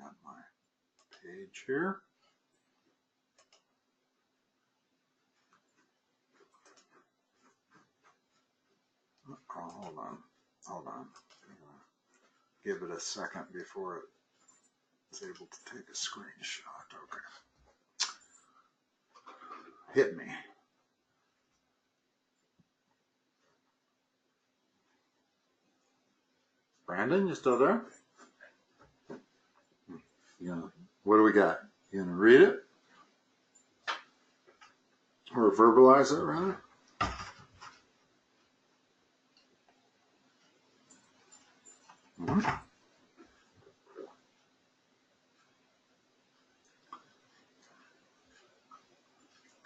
at my page here. Oh, hold on. Give it a second before it's able to take a screenshot. Okay. Hit me. Brandon, you still there? What do we got? You gonna read it? Or verbalize it, rather?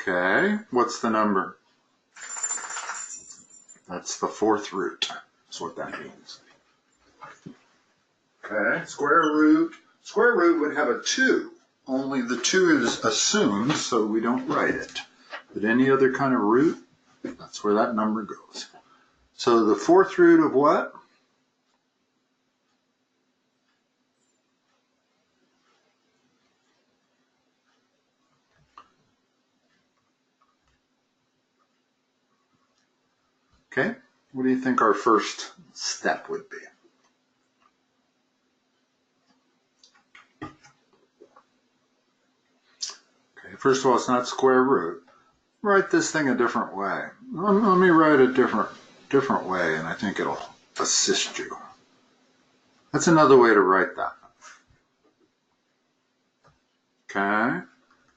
Okay, what's the number? That's the fourth root. That's what that means. Okay, square root. Square root would have a 2. Only the 2 is assumed, so we don't write it. But any other kind of root, that's where that number goes. So the fourth root of what? Okay, what do you think our first step would be? Okay, first of all, it's not square root. Write this thing a different way. Let me write a different way, and I think it'll assist you. That's another way to write that. Okay,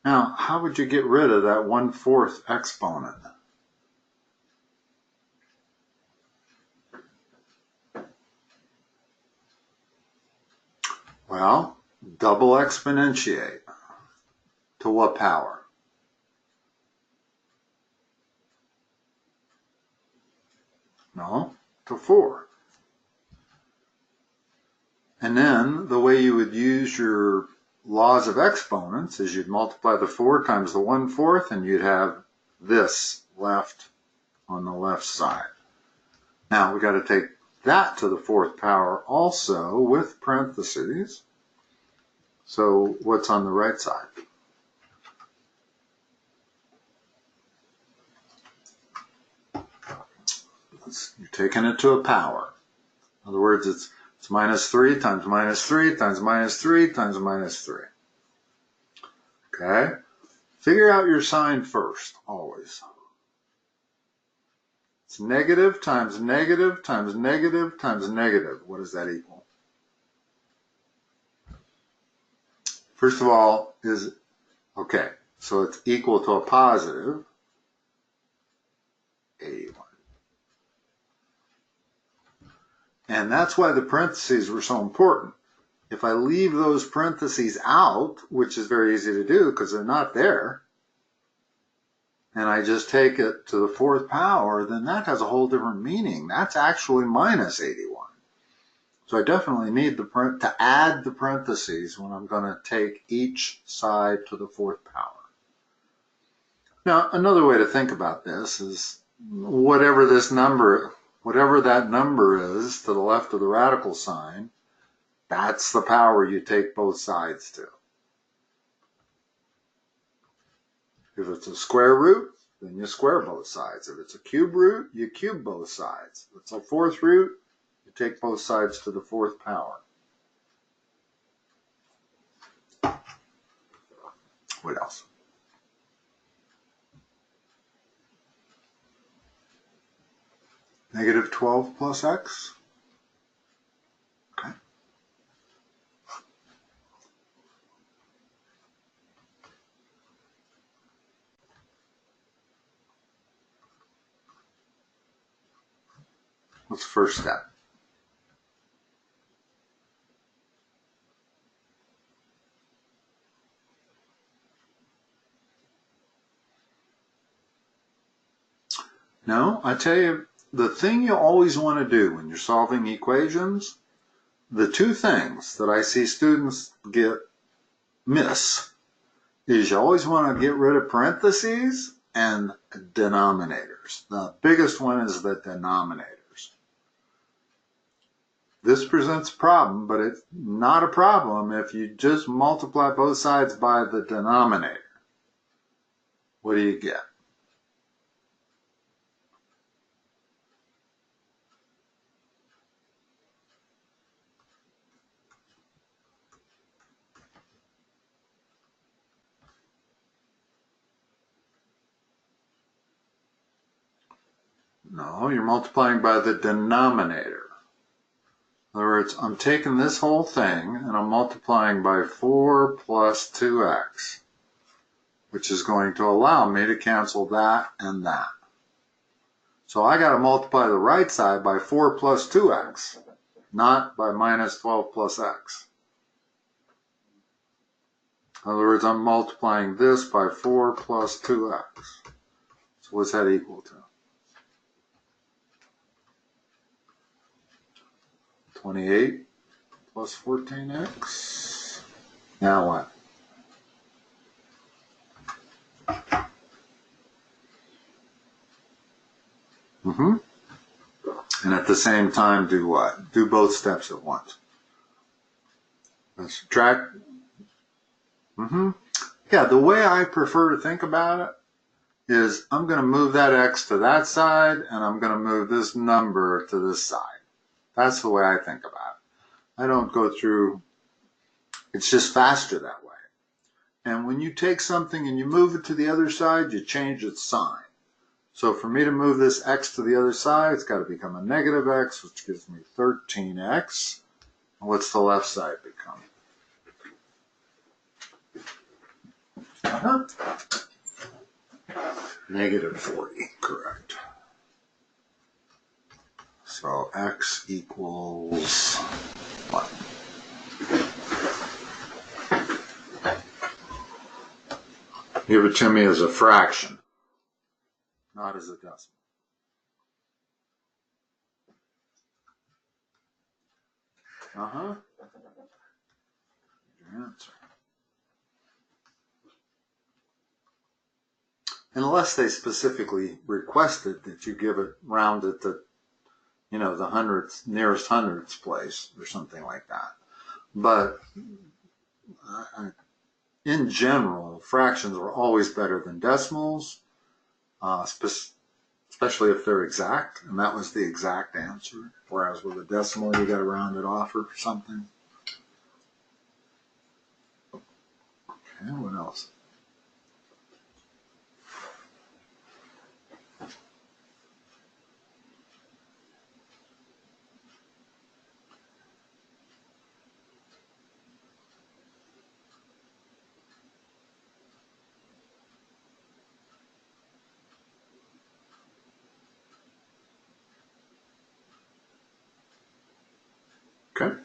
now how would you get rid of that 1/4 exponent? Well, double exponentiate. To what power? No, to 4. And then the way you would use your laws of exponents is you'd multiply the 4 times the 1/4, and you'd have this left on the left side. Now we got to take that to the 4th power also with parentheses. So what's on the right side? You're taking it to a power. In other words, it's -3 times -3 times -3 times -3. Okay? Figure out your sign first, always. It's negative times negative times negative times negative. What does that equal? First of all, okay, so it's equal to a positive 81. And that's why the parentheses were so important. If I leave those parentheses out, which is very easy to do because they're not there, and I just take it to the 4th power, then that has a whole different meaning. That's actually -81. So I definitely need to add the parentheses when I'm going to take each side to the 4th power. Now, another way to think about this is whatever that number is to the left of the radical sign, that's the power you take both sides to. If it's a square root, then you square both sides. If it's a cube root, you cube both sides. If it's a 4th root, you take both sides to the 4th power. What else? -12 plus x. Okay. What's the first step? No, I tell you, the thing you always want to do when you're solving equations, the two things that I see students miss is you always want to get rid of parentheses and denominators. The biggest one is the denominators. This presents a problem, but it's not a problem if you just multiply both sides by the denominator. What do you get? No, you're multiplying by the denominator. In other words, I'm taking this whole thing and I'm multiplying by 4 plus 2x, which is going to allow me to cancel that and that. So I got to multiply the right side by 4 plus 2x, not by minus 12 plus x. In other words, I'm multiplying this by 4 plus 2x. So what's that equal to? 28 plus 14x. Now what? And at the same time, do what? Do both steps at once. Let's subtract. Yeah, the way I prefer to think about it is I'm going to move that x to that side, and I'm going to move this number to this side. That's the way I think about it. I don't go through, it's just faster that way. And when you take something and you move it to the other side, you change its sign. So for me to move this x to the other side, it's got to become a negative x, which gives me 13x. And what's the left side become? Negative 40, correct. So x equals what? Give it to me as a fraction, not as a decimal. Your answer. Unless they specifically requested that you give it rounded to, you know, the hundredths, nearest hundredths place or something like that. But in general, fractions are always better than decimals, especially if they're exact, and that was the exact answer. Whereas with a decimal, you got to round it off or something. Okay, what else? Okay.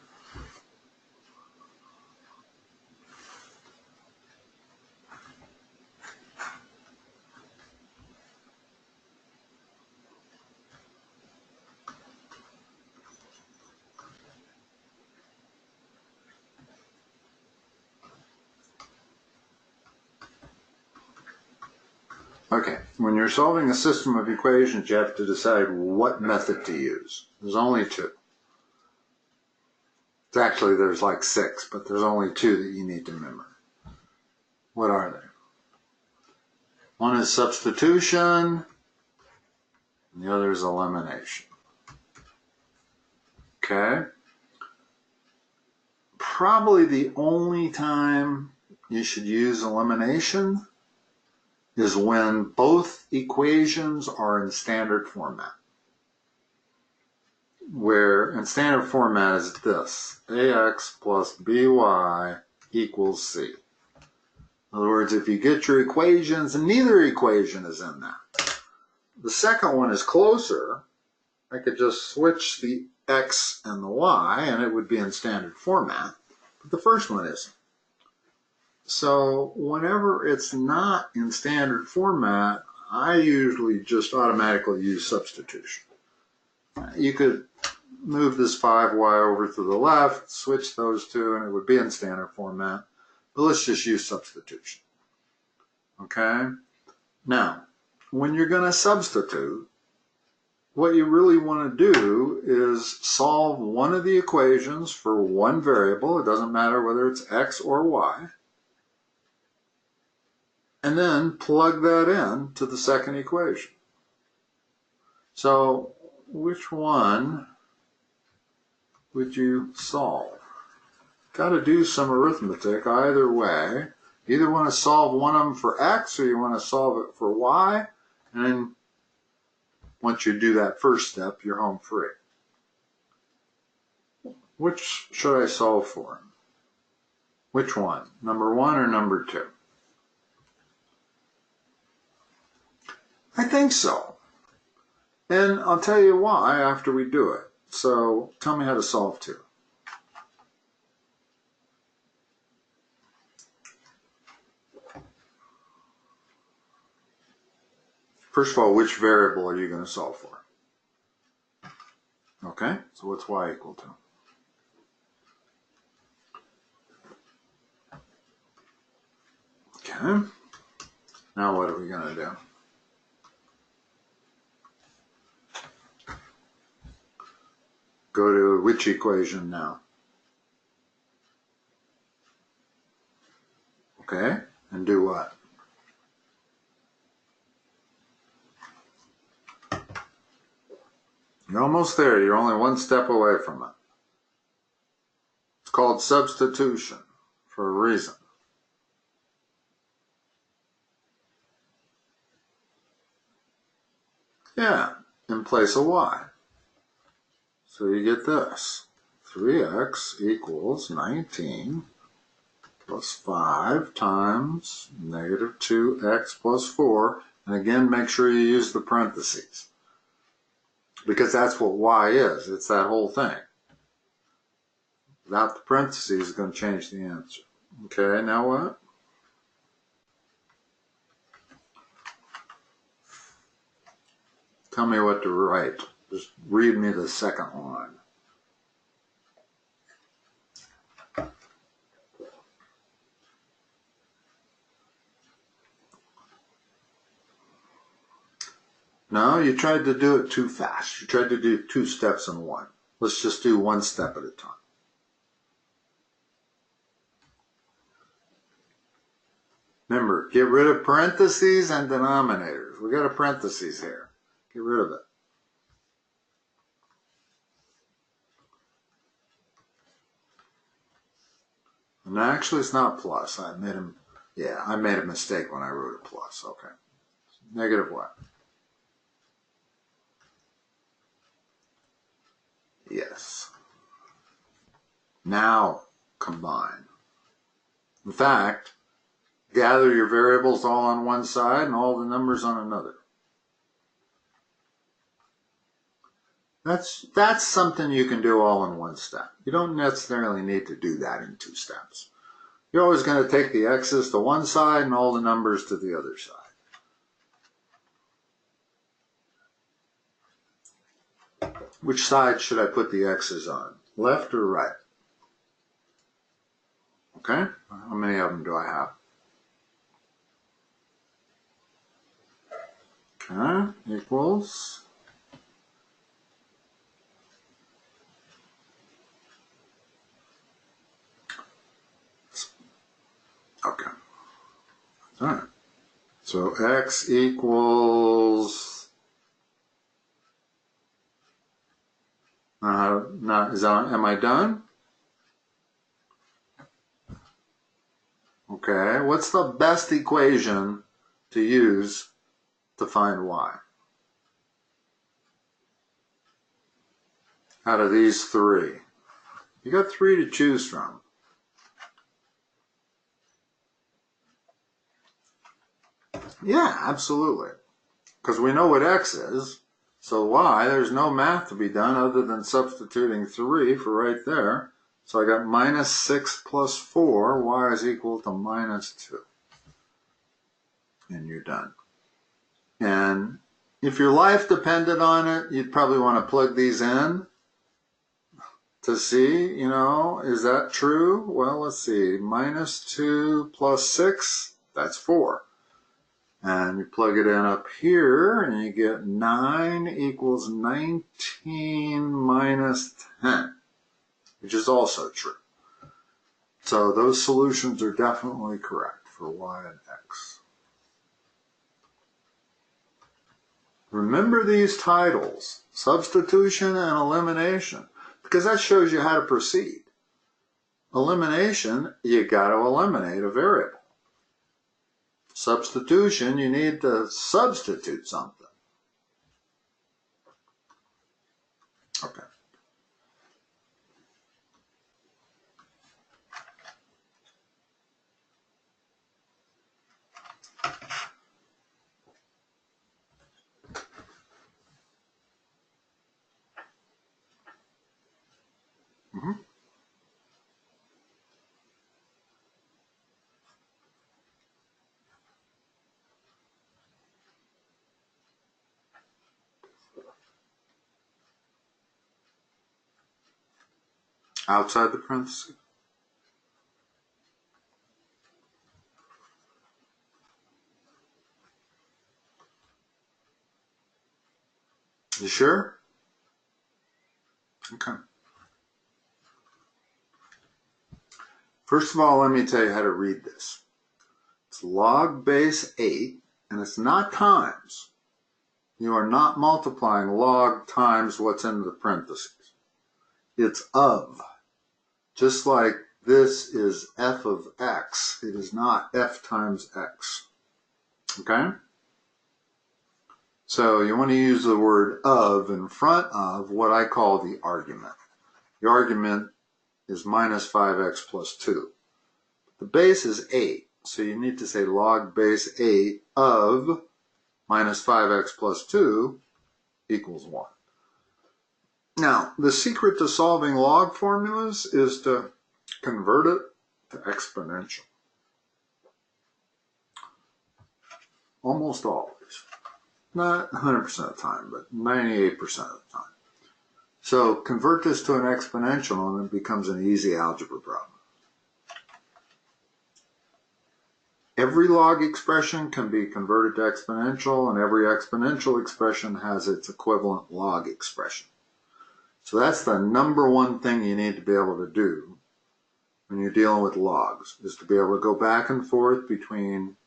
Okay, when you're solving a system of equations, you have to decide what method to use. There's only two. Actually, there's like 6, but there's only 2 that you need to remember. What are they? One is substitution, and the other is elimination. Okay? Probably the only time you should use elimination is when both equations are in standard format. Where in standard format is this, ax plus by equals c. In other words, if you get your equations and neither equation is in that. The second one is closer. I could just switch the x and the y and it would be in standard format, but the first one isn't. So whenever it's not in standard format, I usually just automatically use substitution. You could move this 5y over to the left, switch those two, and it would be in standard format. But let's just use substitution. Okay? Now, when you're going to substitute, what you really want to do is solve one of the equations for one variable. It doesn't matter whether it's x or y. And then plug that in to the second equation. So which one would you solve? Got to do some arithmetic either way. You either want to solve one of them for x or you want to solve it for y. And then once you do that first step, you're home free. Which should I solve for? Which one? Number 1 or number 2? I think so. And I'll tell you why after we do it. So tell me how to solve 2. First of all, which variable are you going to solve for? Okay, so what's y equal to? Okay, now what are we going to do? Go to which equation now? Okay, and do what? You're almost there. You're only one step away from it. It's called substitution for a reason. Yeah, in place of y. So you get this. 3x equals 19 plus 5 times negative 2x plus 4. And again, make sure you use the parentheses, because that's what y is. It's that whole thing. Without the parentheses, it's going to change the answer. Okay, now what? Tell me what to write. Just read me the second line. No, you tried to do it too fast. You tried to do 2 steps in one. Let's just do 1 step at a time. Remember, get rid of parentheses and denominators. We got a parentheses here. Get rid of it. And actually, it's not plus. I made a mistake when I wrote a plus. Okay. Negative what? Yes. Now combine. In fact, gather your variables all on one side and all the numbers on another. That's something you can do all in 1 step. You don't necessarily need to do that in 2 steps. You're always going to take the x's to one side and all the numbers to the other side. Which side should I put the x's on? Left or right? Okay, how many of them do I have? Okay, equals. Okay, all right. So x equals. Am I done? Okay, what's the best equation to use to find y? Out of these 3. You got 3 to choose from. Yeah, absolutely. Because we know what x is. So y, there's no math to be done other than substituting 3 for right there. So I got minus 6 plus 4, y is equal to minus 2. And you're done. And if your life depended on it, you'd probably want to plug these in to see, is that true? Well, let's see. Minus 2 plus 6, that's 4. And you plug it in up here, and you get 9 equals 19 minus 10, which is also true. So those solutions are definitely correct for y and x. Remember these titles, substitution and elimination, because that shows you how to proceed. Elimination, you got to eliminate a variable. Substitution, you need to substitute something. Okay. Outside the parentheses. You sure? Okay. First of all, let me tell you how to read this. It's log base 8, and it's not times. You are not multiplying log times what's in the parentheses. It's of. Just like this is f of x, it is not f times x. Okay? So you want to use the word of in front of what I call the argument. The argument is minus 5x plus 2. The base is 8, so you need to say log base 8 of minus 5x plus 2 equals 1. Now, the secret to solving log formulas is to convert it to exponential. Almost always. Not 100% of the time, but 98% of the time. So convert this to an exponential and it becomes an easy algebra problem. Every log expression can be converted to exponential, and every exponential expression has its equivalent log expression. So that's the number one thing you need to be able to do when you're dealing with logs, is to be able to go back and forth between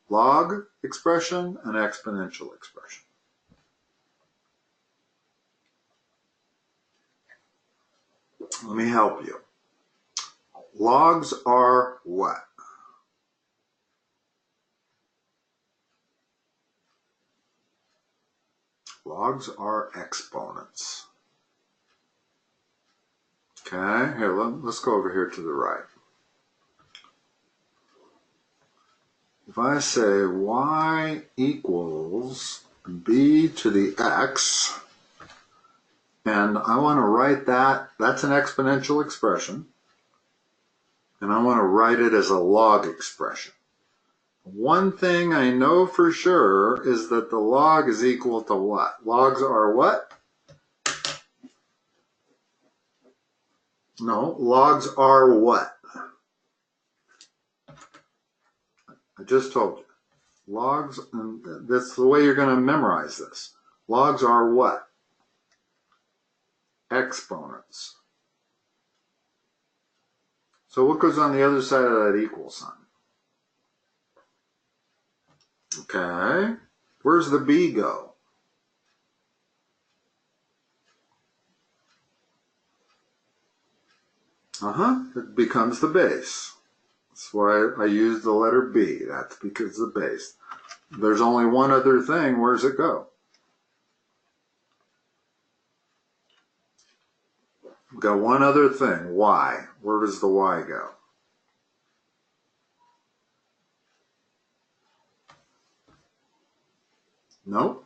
log expression and exponential expression. Let me help you. Logs are what? Logs are exponents. Okay, here, let's go over here to the right. If I say y equals b to the x, and I want to write that, that's an exponential expression, and I want to write it as a log expression. One thing I know for sure is that the log is equal to what? Logs are what? No, logs are what? I just told you. Logs, and that's the way you're going to memorize this. Logs are what? Exponents. So what goes on the other side of that equal sign? Okay, where's the b go? It becomes the base. That's why I use the letter b. That's because the base. There's only one other thing. Where's it go? We've got one other thing, y. Where does the y go? Nope.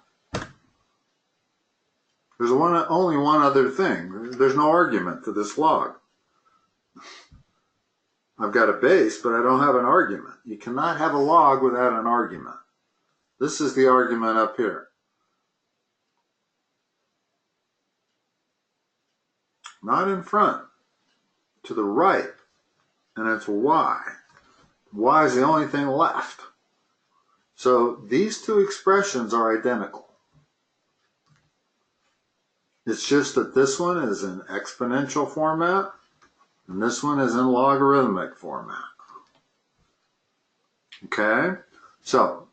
There's only one other thing. There's no argument to this log. I've got a base, but I don't have an argument. You cannot have a log without an argument. This is the argument up here. Not in front, to the right, and it's y. Y is the only thing left. So these two expressions are identical. It's just that this one is in exponential format and this one is in logarithmic format. Okay? So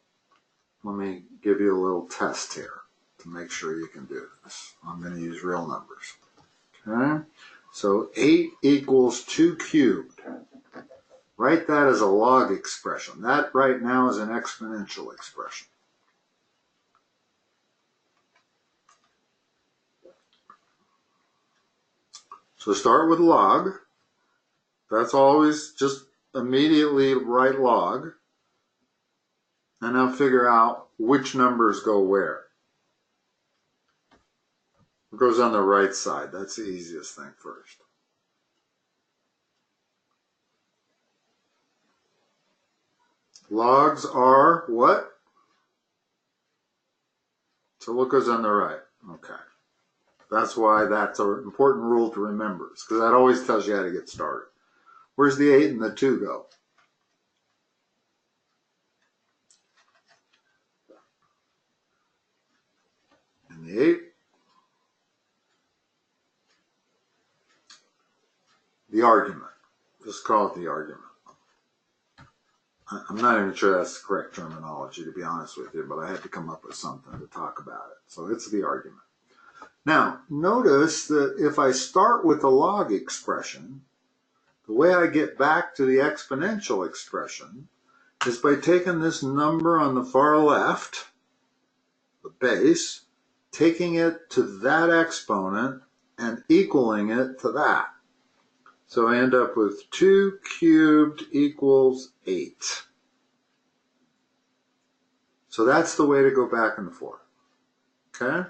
let me give you a little test here to make sure you can do this. I'm going to use real numbers. Okay? So 8 equals 2 cubed. Write that as a log expression. That right now is an exponential expression. So start with log. That's always just immediately write log. And now figure out which numbers go where. It goes on the right side. That's the easiest thing first. Logs are what? So what goes on the right? Okay. That's why that's an important rule to remember, because that always tells you how to get started. Where's the 8 and the 2 go? And the 8? The argument. Just call it the argument. I'm not even sure that's the correct terminology, to be honest with you, but I had to come up with something to talk about it. So it's the argument. Now, notice that if I start with the log expression, the way I get back to the exponential expression is by taking this number on the far left, the base, taking it to that exponent and equaling it to that. So I end up with 2 cubed equals 8. So that's the way to go back and forth. Okay?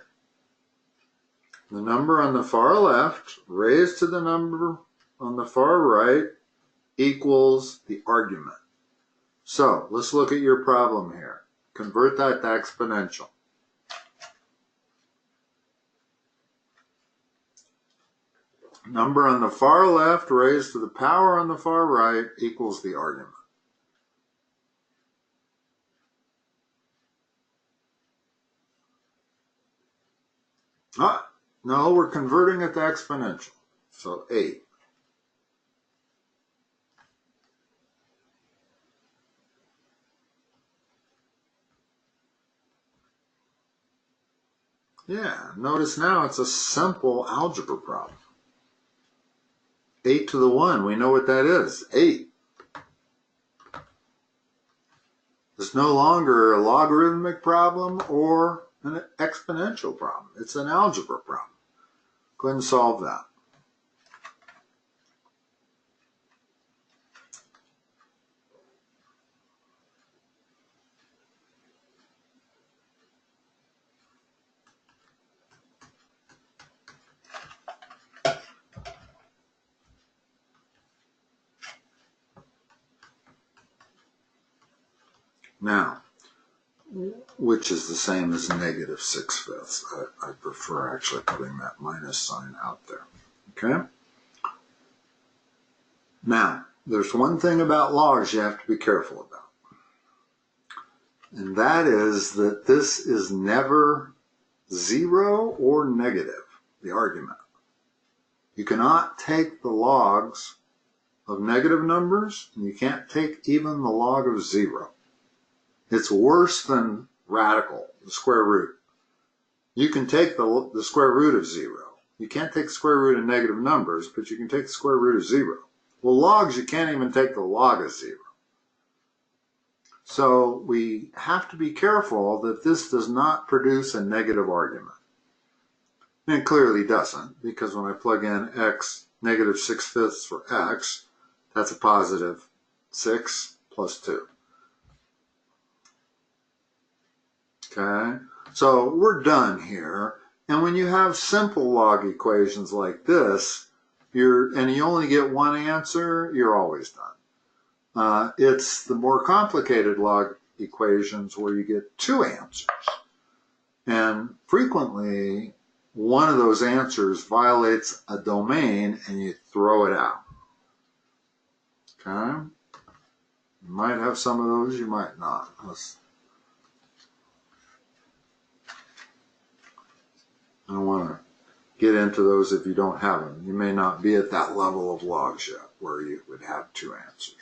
The number on the far left raised to the number on the far right equals the argument. So let's look at your problem here. Convert that to exponential. Number on the far left raised to the power on the far right equals the argument. No, we're converting it to exponential. So 8. Yeah, notice now it's a simple algebra problem. 8 to the 1, we know what that is, 8. It's no longer a logarithmic problem or an exponential problem. It's an algebra problem. Go ahead and solve that. Now, which is the same as negative 6/5. I prefer actually putting that minus sign out there. Okay? Now, there's one thing about logs you have to be careful about. And that is that this is never 0 or negative, the argument. You cannot take the logs of negative numbers, and you can't take even the log of 0. It's worse than radical, the square root. You can take the square root of 0. You can't take the square root of negative numbers, but you can take the square root of 0. Well, logs, you can't even take the log of 0. So we have to be careful that this does not produce a negative argument. And it clearly doesn't, because when I plug in x, negative 6/5 for x, that's a positive 6 plus 2. Okay, so we're done here. And when you have simple log equations like this, and you only get one answer, you're always done. It's the more complicated log equations where you get 2 answers. And frequently, one of those answers violates a domain and you throw it out. Okay? You might have some of those, you might not. I want to get into those if you don't have them. You may not be at that level of logs yet where you would have two answers.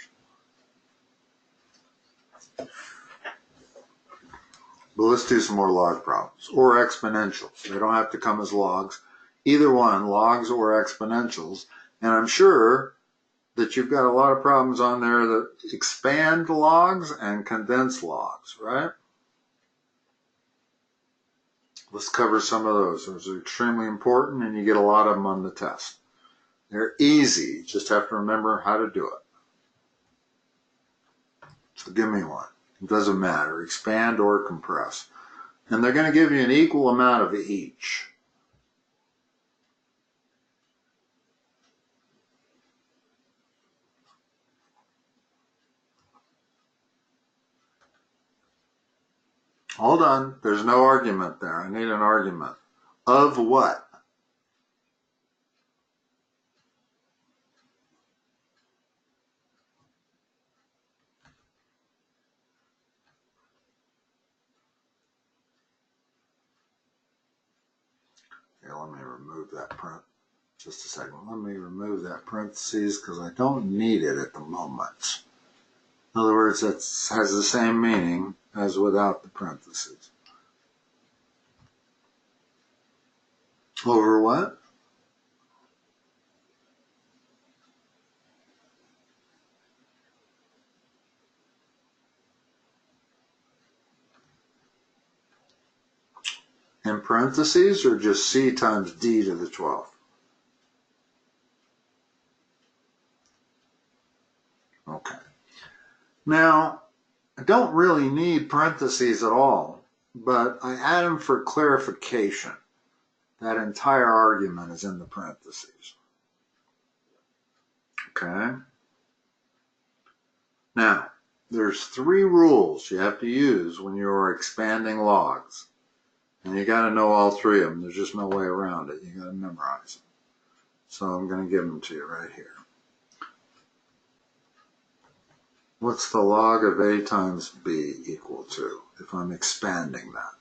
But let's do some more log problems, or exponentials. They don't have to come as logs. Either one, logs or exponentials. And I'm sure that you've got a lot of problems on there that expand logs and condense logs, right? Let's cover some of those. Those are extremely important, and you get a lot of them on the test. They're easy. You just have to remember how to do it. So give me one. It doesn't matter, expand or compress. And they're going to give you an equal amount of each. Hold on, there's no argument there. I need an argument. Of what? Here, let me remove that print. Just a second. Let me remove that parentheses because I don't need it at the moment. In other words, that has the same meaning as without the parentheses. Over what? In parentheses, or just C times D to the 12th? Okay. Now, I don't really need parentheses at all, but I add them for clarification. That entire argument is in the parentheses. Okay? Now, there's 3 rules you have to use when you're expanding logs. And you got to know all 3 of them. There's just no way around it. You got to memorize them. So I'm going to give them to you right here. What's the log of A times B equal to if I'm expanding that?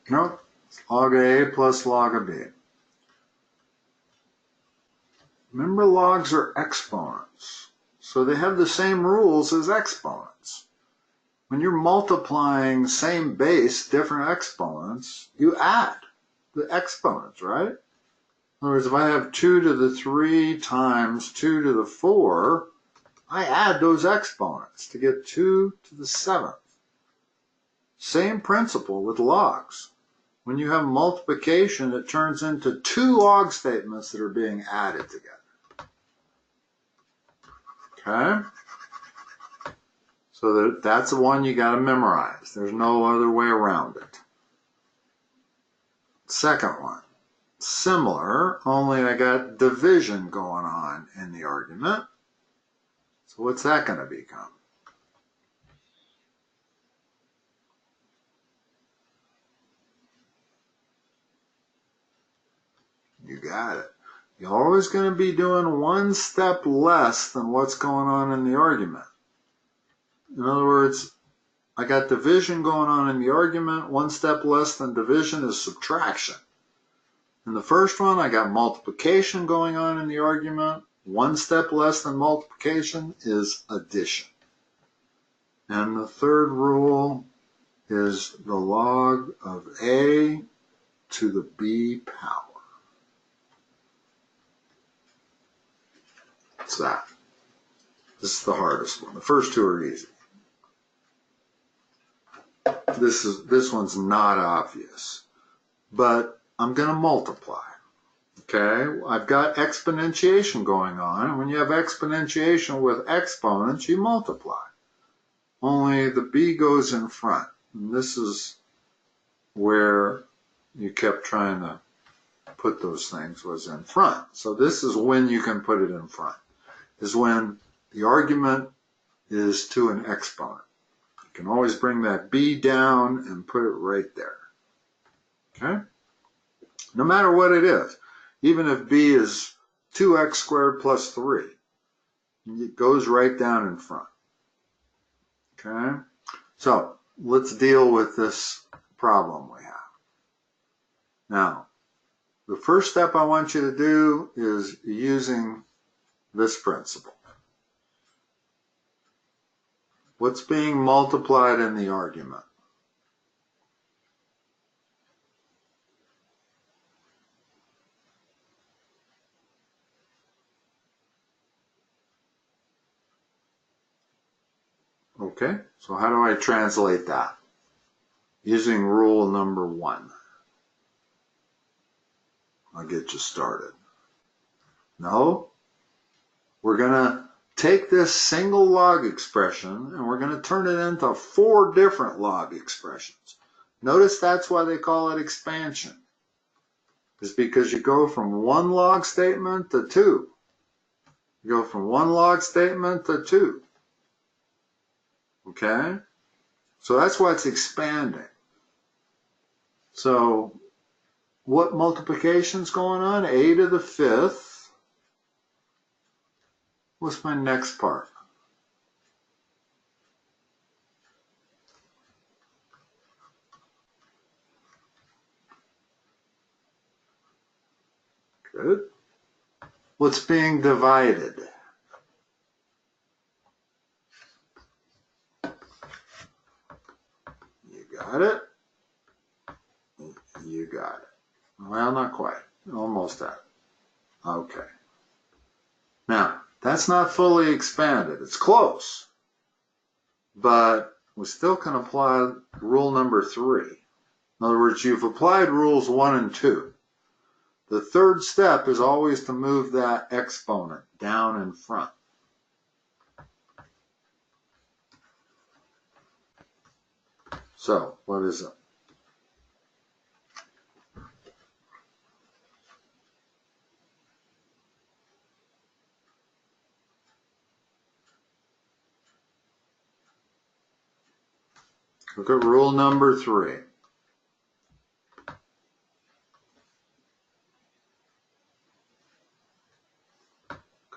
Nope. Log of A plus log of B. Remember, logs are exponents, so they have the same rules as exponents. When you're multiplying same base, different exponents, you add the exponents, right? In other words, if I have 2 to the 3 times 2 to the 4, I add those exponents to get 2 to the 7th. Same principle with logs. When you have multiplication, it turns into 2 log statements that are being added together. Okay? So that's the one you got to memorize. There's no other way around it. Second one, similar, only I got division going on in the argument. So what's that going to become? You got it. You're always going to be doing 1 step less than what's going on in the argument. In other words, I got division going on in the argument. 1 step less than division is subtraction. In the first one, I got multiplication going on in the argument. 1 step less than multiplication is addition. And the third rule is the log of A to the B power. What's that? This is the hardest one. The first 2 are easy. This one's not obvious, but I'm going to multiply. Okay, I've got exponentiation going on, and when you have exponentiation with exponents, you multiply. Only the B goes in front, and this is where you kept trying to put those things, was in front. So this is when you can put it in front, is when the argument is to an exponent. You can always bring that B down and put it right there. Okay? no matter what it is. Even if b is 2x squared plus 3, it goes right down in front. Okay? So let's deal with this problem we have. Now, the first step I want you to do is using this principle. What's being multiplied in the argument? Okay, so how do I translate that? Using rule number 1. I'll get you started. No, we're going to take this single log expression and we're going to turn it into 4 different log expressions. Notice that's why they call it expansion. It's because you go from 1 log statement to 2. You go from 1 log statement to 2. Okay? So that's why it's expanding. So what multiplication's going on? A to the 5th. What's my next part? Good. What's being divided? You got it? You got it. Well, not quite. Almost that. Okay. Now, that's not fully expanded. It's close. But we still can apply rule number 3. In other words, you've applied rules 1 and 2. The third step is always to move that exponent down in front. So, what is it? Look at rule number 3.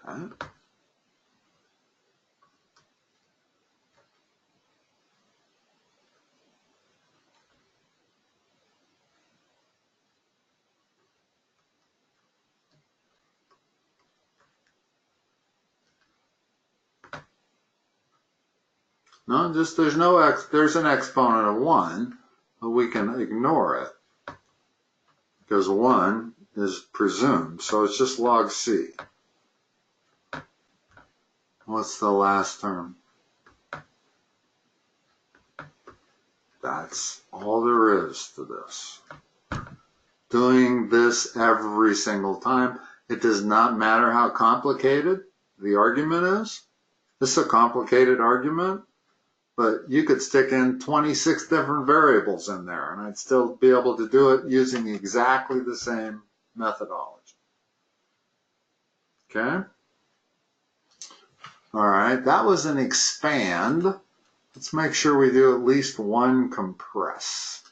Okay. No, just there's an exponent of 1, but we can ignore it because 1 is presumed, so it's just log C. What's the last term? That's all there is to this. Doing this every single time. It does not matter how complicated the argument is. This is a complicated argument, but you could stick in 26 different variables in there and I'd still be able to do it using exactly the same methodology. Okay? All right, that was an expand. Let's make sure we do at least one compress.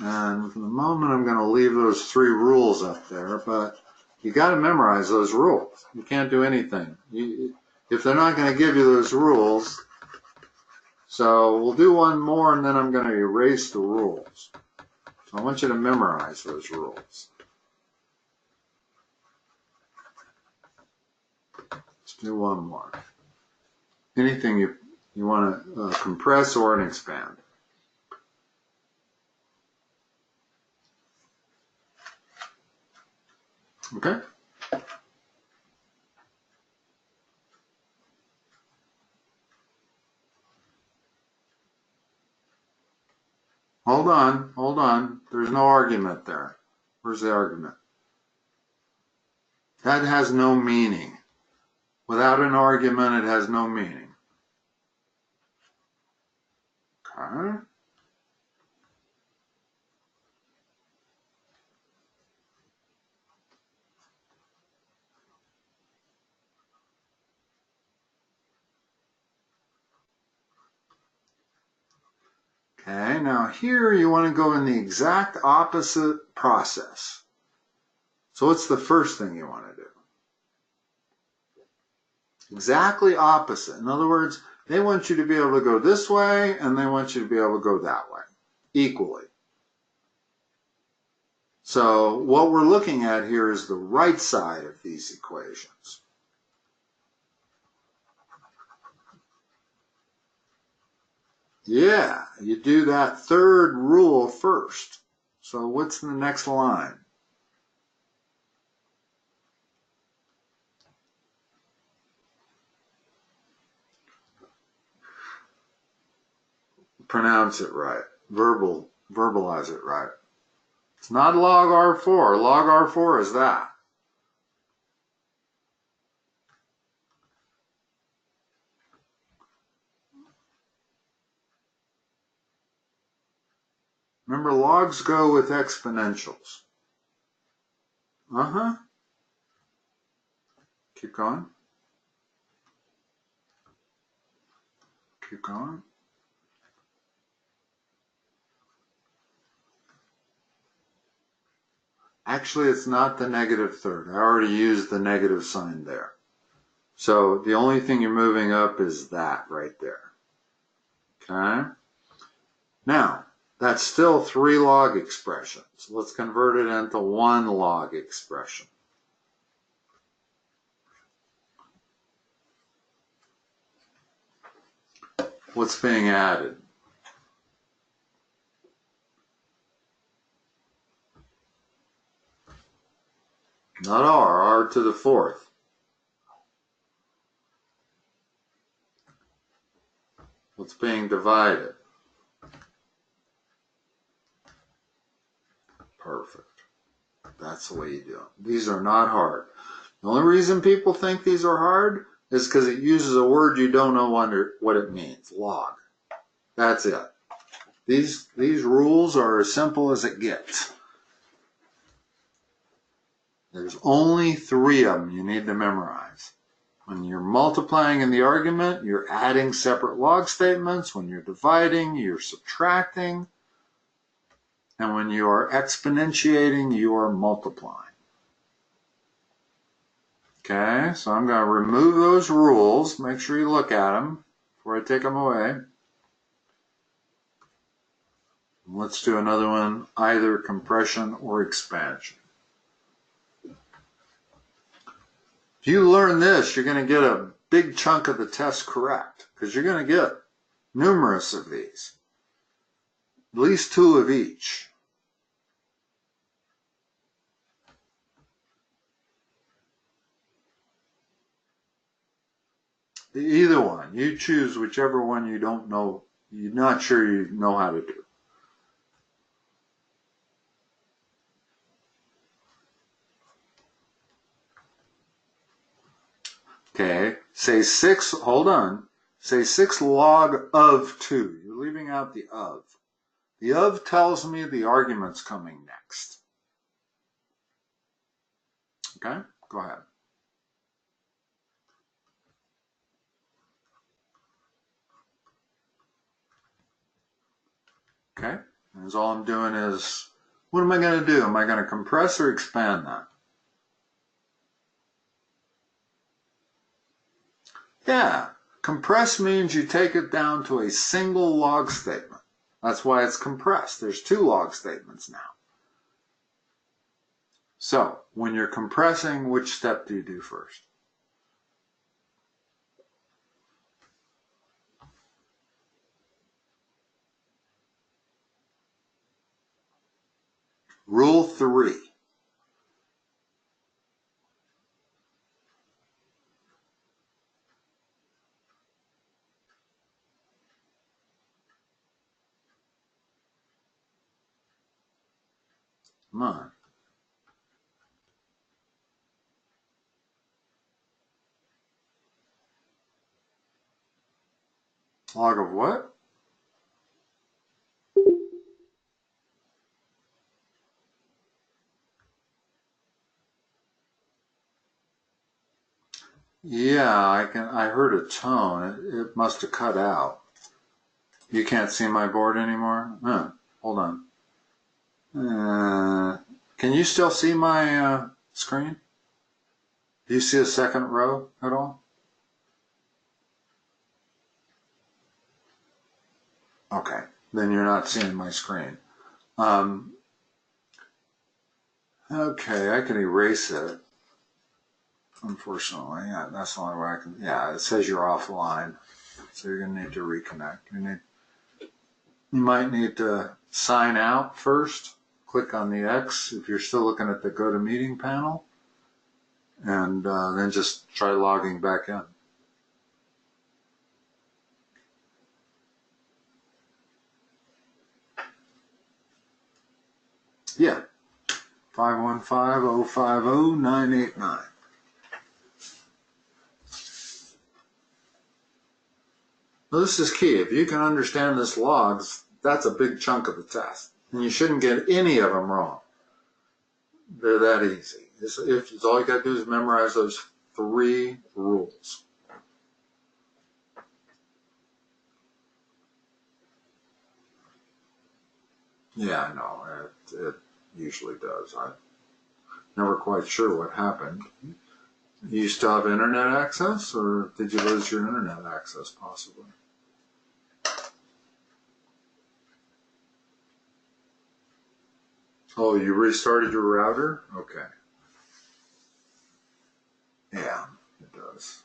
And for the moment, I'm going to leave those 3 rules up there, but you got to memorize those rules. You can't do anything. If they're not going to give you those rules, so we'll do one more and then I'm going to erase the rules. So I want you to memorize those rules. Let's do one more. Anything you want to compress or an expand. Okay? Hold on. There's no argument there. Where's the argument? That has no meaning. Without an argument, it has no meaning. Okay? Okay, now here you want to go in the exact opposite process. So what's the first thing you want to do? Exactly opposite. In other words, they want you to be able to go this way, and they want you to be able to go that way, equally. So what we're looking at here is the right side of these equations. Yeah, you do that third rule first. So what's the next line? Pronounce it right. Verbalize it right. It's not log R4. Log R4 is that. Remember, logs go with exponentials. Keep going. Keep going. Actually, it's not the negative third. I already used the negative sign there. So the only thing you're moving up is that right there. Okay? Now, that's still 3 log expressions. Let's convert it into 1 log expression. What's being added? Not R to the 4th. What's being divided? Perfect. That's the way you do it. These are not hard. The only reason people think these are hard is because it uses a word you don't know what it means. Log. That's it. These rules are as simple as it gets. There's only 3 of them you need to memorize. When you're multiplying in the argument, you're adding separate log statements. When you're dividing, you're subtracting. And when you are exponentiating, you are multiplying. Okay, so I'm going to remove those rules. Make sure you look at them before I take them away. Let's do another one, either compression or expansion. If you learn this, you're going to get a big chunk of the test correct, because you're going to get numerous of these, at least 2 of each. Either one. You choose whichever one you don't know, you're not sure you know how to do. Okay, say 6, hold on, say 6 log of 2. You're leaving out the of. The of tells me the argument's coming next. Okay, go ahead. Okay, and all I'm doing is, what am I going to do? Am I going to compress or expand that? Yeah, compress means you take it down to a single log statement. That's why it's compressed. There's 2 log statements now. So, when you're compressing, which step do you do first? Rule 3. Come on. Log of what? Yeah, I heard a tone. It must have cut out. You can't see my board anymore? Hold on. Can you still see my screen? Do you see a second row at all? Okay, then you're not seeing my screen. Okay, I can erase it. Unfortunately, yeah, that's the only way I can. Yeah, it says you're offline, so you're gonna need to reconnect. You might need to sign out first. Click on the X if you're still looking at the Go to Meeting panel, and then just try logging back in. Yeah, 515-050-989. Well, this is key. If you can understand this logs, that's a big chunk of the test. And you shouldn't get any of them wrong. They're that easy. It's all you got to do is memorize those 3 rules. Yeah, I know. It usually does. I'm never quite sure what happened. You still have internet access, or did you lose your internet access possibly? Oh, you restarted your router? Okay. Yeah, it does.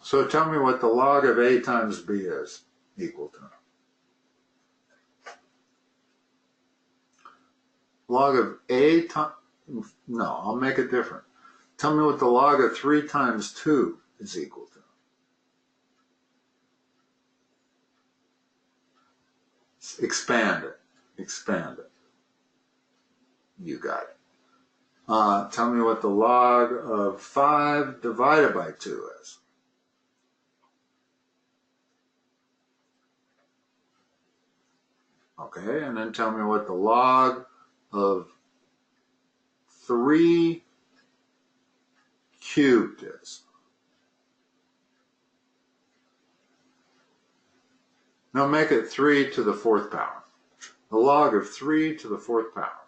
So tell me what the log of A times B is equal to. Log of A times, no, I'll make it different. Tell me what the log of 3 times 2 is equal to. Expand it. Expand it. You got it. Tell me what the log of 5 divided by 2 is. Okay, and then tell me what the log of 3 cubed is. Now make it 3 to the 4th power. The log of 3 to the 4th power.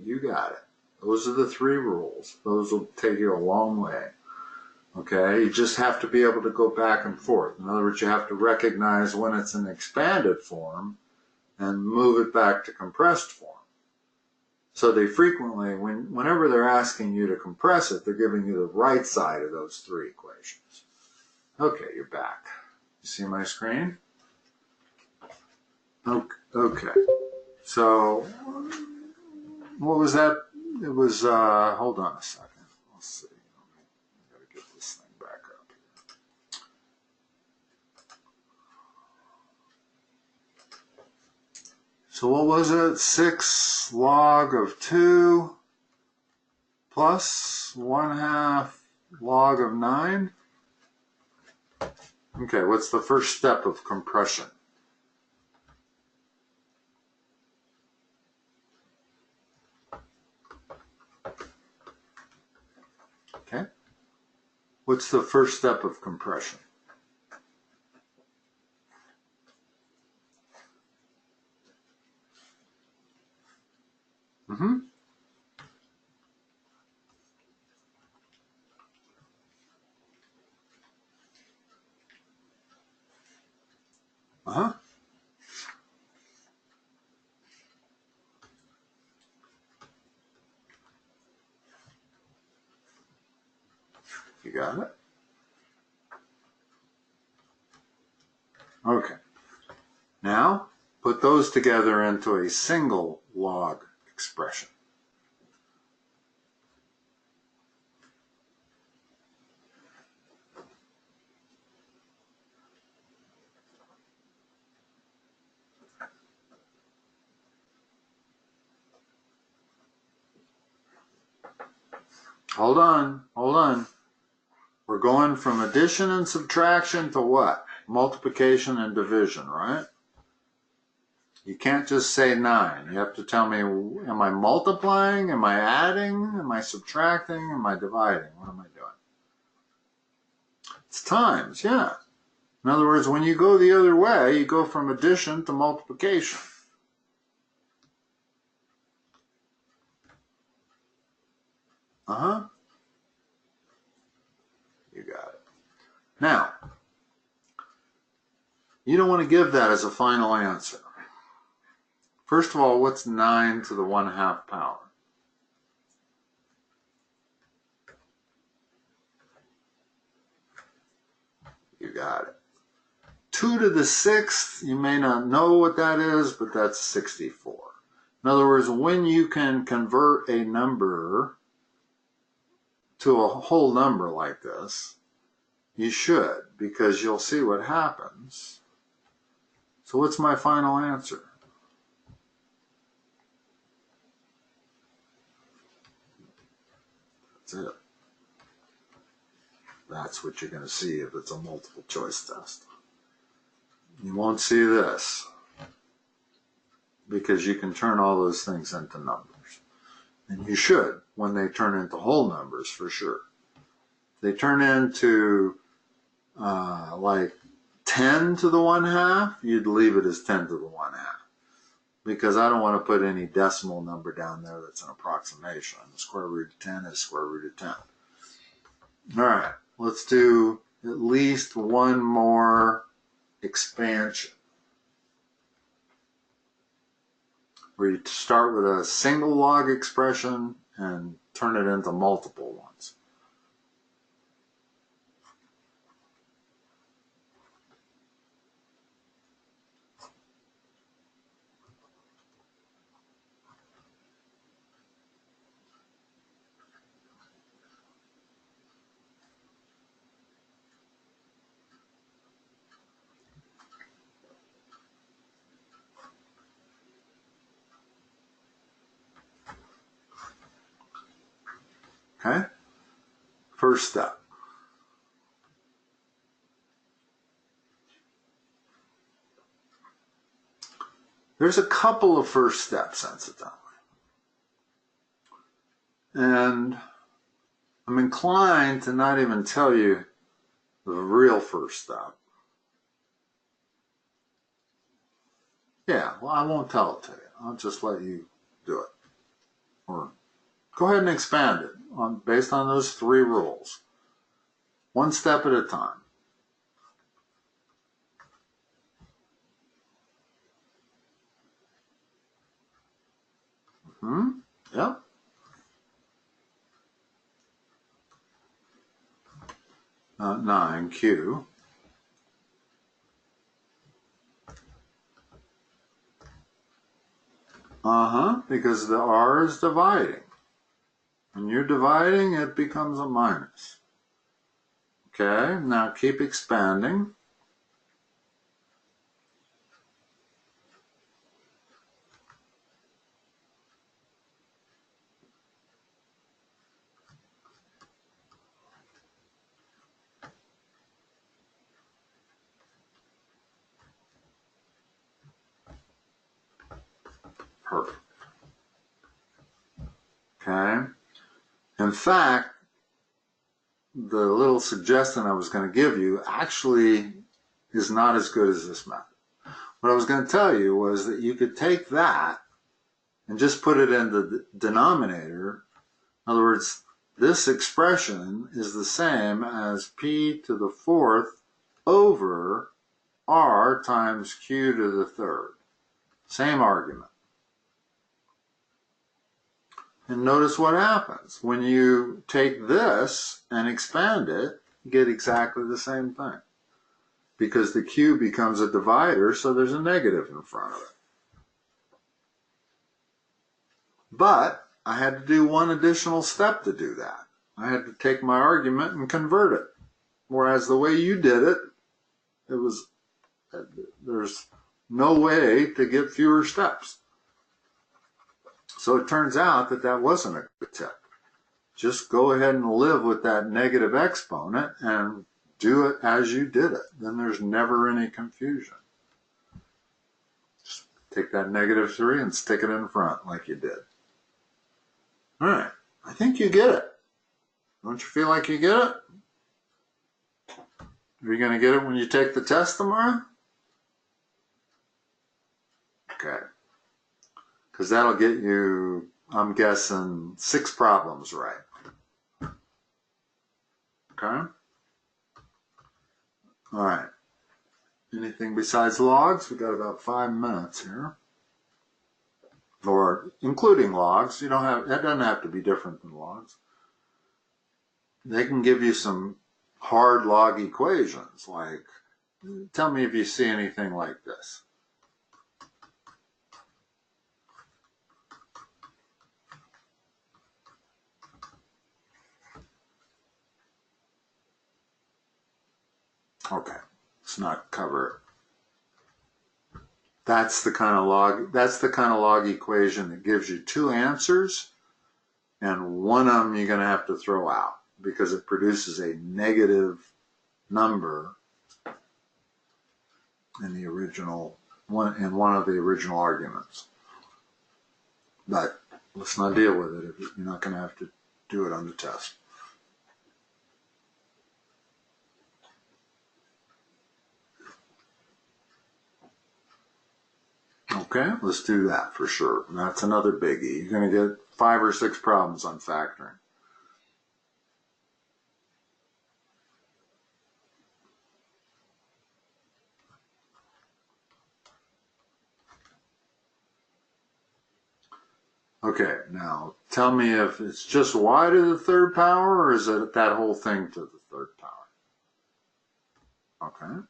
You got it. Those are the 3 rules. Those will take you a long way. Okay, you just have to be able to go back and forth. In other words, you have to recognize when it's an expanded form and move it back to compressed form. So they frequently, whenever they're asking you to compress it, they're giving you the right side of those 3 equations. Okay, you're back. You see my screen? Okay. So, what was that? It was, hold on a second. Let's see. I gotta get this thing back up here. So what was it? 6 log of 2 plus 1/2 log of 9? Okay, what's the first step of compression? Okay. What's the first step of compression? Mm-hmm. Uh-huh. You got it? Okay. Now, put those together into a single log expression. Hold on, hold on. We're going from addition and subtraction to what? Multiplication and division, right? You can't just say 9. You have to tell me, am I multiplying? Am I adding? Am I subtracting? Am I dividing? What am I doing? It's times, yeah. In other words, when you go the other way, you go from addition to multiplication. You got it. Now, you don't want to give that as a final answer. First of all, what's 9 to the 1/2 power? You got it. 2 to the 6th, you may not know what that is, but that's 64. In other words, when you can convert a number to a whole number like this, you should, because you'll see what happens. So what's my final answer? That's it. That's what you're going to see if it's a multiple choice test. You won't see this because you can turn all those things into numbers. And you should when they turn into whole numbers for sure. If they turn into like 10 to the 1/2, you'd leave it as 10 to the 1/2. Because I don't want to put any decimal number down there that's an approximation. The square root of 10 is square root of 10. All right, let's do at least one more expansion, where you start with a single log expression and turn it into multiple ones. Okay? First step. There's a couple of first steps, incidentally. And I'm inclined to not even tell you the real first step. Yeah, well, I won't tell it to you. I'll just let you do it. Or go ahead and expand it based on those 3 rules. One step at a time. Yep. Not 9Q. Because the R is dividing. When you're dividing, it becomes a minus. Okay, now keep expanding. Perfect. Okay. In fact, the little suggestion I was going to give you actually is not as good as this method. What I was going to tell you was that you could take that and just put it in the denominator. In other words, this expression is the same as p to the 4th over r times q to the 3rd. Same argument. And notice what happens. When you take this and expand it, you get exactly the same thing. Because the q becomes a divider, so there's a negative in front of it. But I had to do one additional step to do that. I had to take my argument and convert it. Whereas the way you did it, there's no way to get fewer steps. So it turns out that that wasn't a good tip. Just go ahead and live with that negative exponent and do it as you did it. Then there's never any confusion. Just take that -3 and stick it in front like you did. All right, I think you get it. Don't you feel like you get it? Are you going to get it when you take the test tomorrow? Okay. Because that'll get you, I'm guessing, 6 problems right. Okay? All right. Anything besides logs? We've got about 5 minutes here. Or including logs. You don't have, that doesn't have to be different than logs. They can give you some hard log equations, like, tell me if you see anything like this. Okay, let's not cover it. That's the kind of log equation that gives you 2 answers, and one of them you're going to have to throw out because it produces a negative number in the original one, in one of the original arguments. But let's not deal with it if you're not going to have to do it on the test. Okay, let's do that for sure. That's another biggie. You're going to get 5 or 6 problems on factoring. Okay, now tell me if it's just y to the 3rd power, or is it that whole thing to the 3rd power? Okay.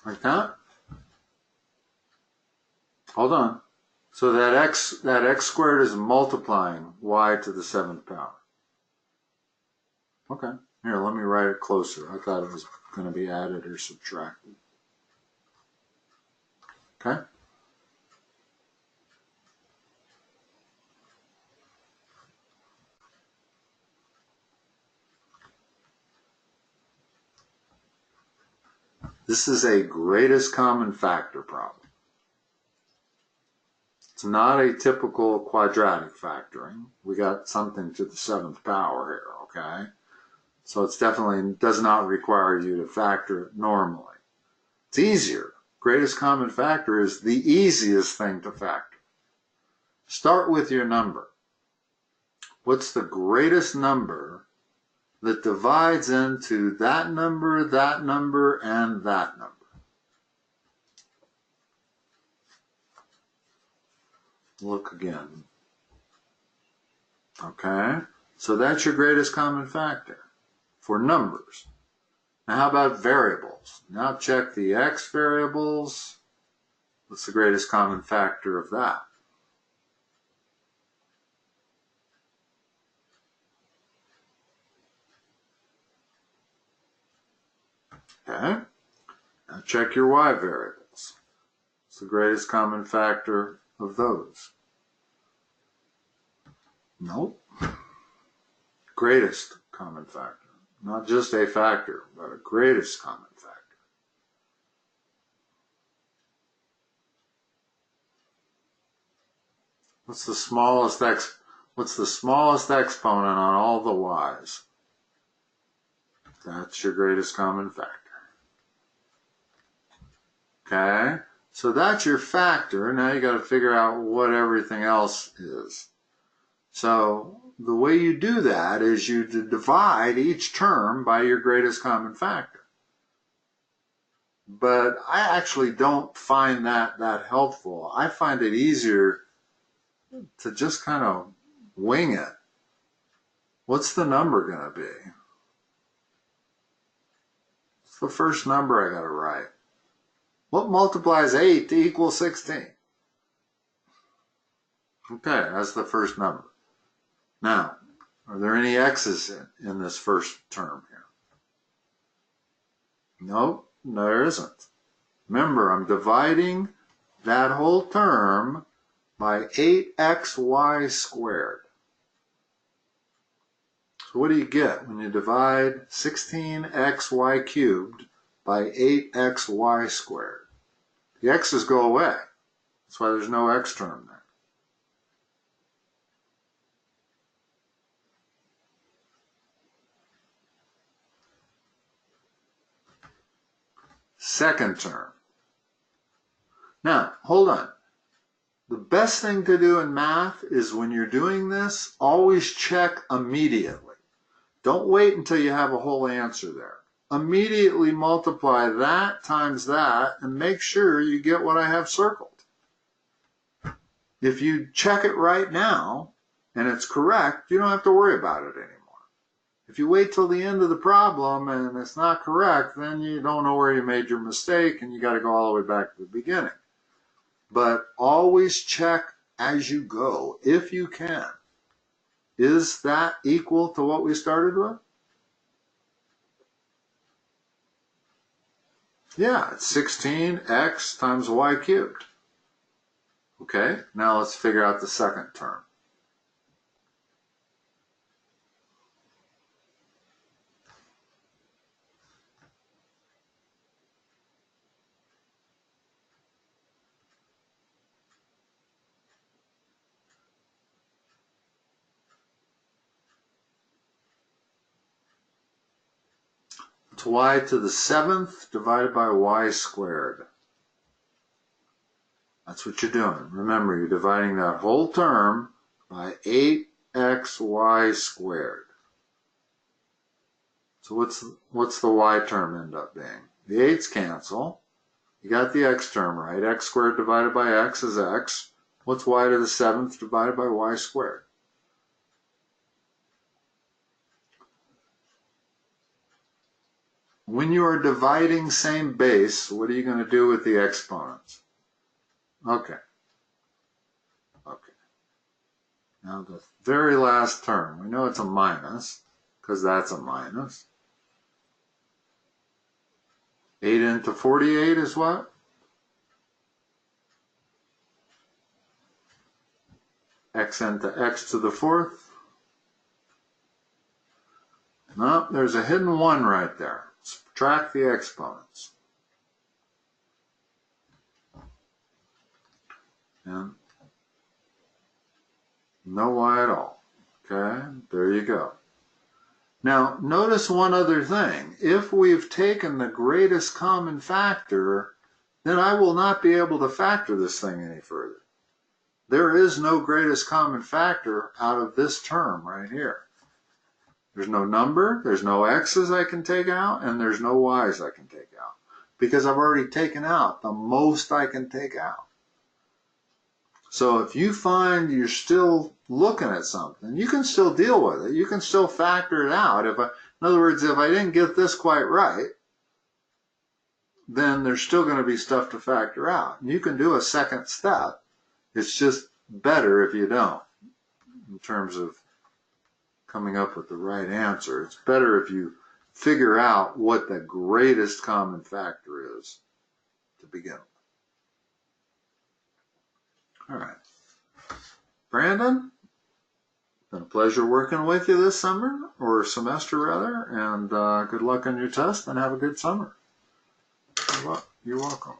Like that? Hold on. So that x squared is multiplying y to the 7th power. Okay. Here, let me write it closer. I thought it was going to be added or subtracted. Okay? This is a greatest common factor problem. It's not a typical quadratic factoring. We got something to the 7th power here, okay? So it's definitely does not require you to factor it normally. It's easier. Greatest common factor is the easiest thing to factor. Start with your number. What's the greatest number that divides into that number, and that number? Look again. Okay, so that's your greatest common factor for numbers. Now how about variables? Now check the x variables. What's the greatest common factor of that? Okay, now check your y variables. What's the greatest common factor of those? Nope. Greatest common factor. Not just a factor, but a greatest common factor. What's the smallest exponent on all the y's? That's your greatest common factor. Okay? So that's your factor. Now you got to figure out what everything else is. So the way you do that is you divide each term by your greatest common factor. But I actually don't find that helpful. I find it easier to just kind of wing it. What's the number going to be? What's the first number I got to write? What multiplies 8 to equal 16? Okay, that's the first number. Now, are there any x's in this first term here? Nope, there isn't. Remember, I'm dividing that whole term by 8xy squared. So what do you get when you divide 16xy cubed by 8xy squared? The x's go away. That's why there's no x term there. Second term. Now, hold on. The best thing to do in math is when you're doing this, always check immediately. Don't wait until you have a whole answer there. Immediately multiply that times that and make sure you get what I have circled. If you check it right now and it's correct, you don't have to worry about it anymore. If you wait till the end of the problem and it's not correct, then you don't know where you made your mistake and you got to go all the way back to the beginning. But always check as you go, if you can. Is that equal to what we started with? Yeah, it's 16x times y cubed. Okay, now let's figure out the second term. It's y to the 7th divided by y squared. That's what you're doing. Remember, you're dividing that whole term by 8xy squared. So what's the y term end up being? The 8's cancel. You got the x term right. X squared divided by x is x. What's y to the 7th divided by y squared? When you are dividing same base, what are you going to do with the exponents? Okay. Okay. Now the very last term, we know it's a minus, because that's a minus. 8 into 48 is what? X into x to the 4th. No, there's a hidden 1 right there. Subtract the exponents. And no y at all. Okay, there you go. Now, notice one other thing. If we've taken the greatest common factor, then I will not be able to factor this thing any further. There is no greatest common factor out of this term right here. There's no number, there's no x's I can take out, and there's no y's I can take out. Because I've already taken out the most I can take out. So if you find you're still looking at something, you can still deal with it. You can still factor it out. In other words, if I didn't get this quite right, then there's still going to be stuff to factor out. And you can do a second step. It's just better if you don't, in terms of coming up with the right answer. It's better if you figure out what the greatest common factor is to begin with. All right. Brandon, it's been a pleasure working with you this summer, or semester rather, and good luck on your test and have a good summer. You're welcome.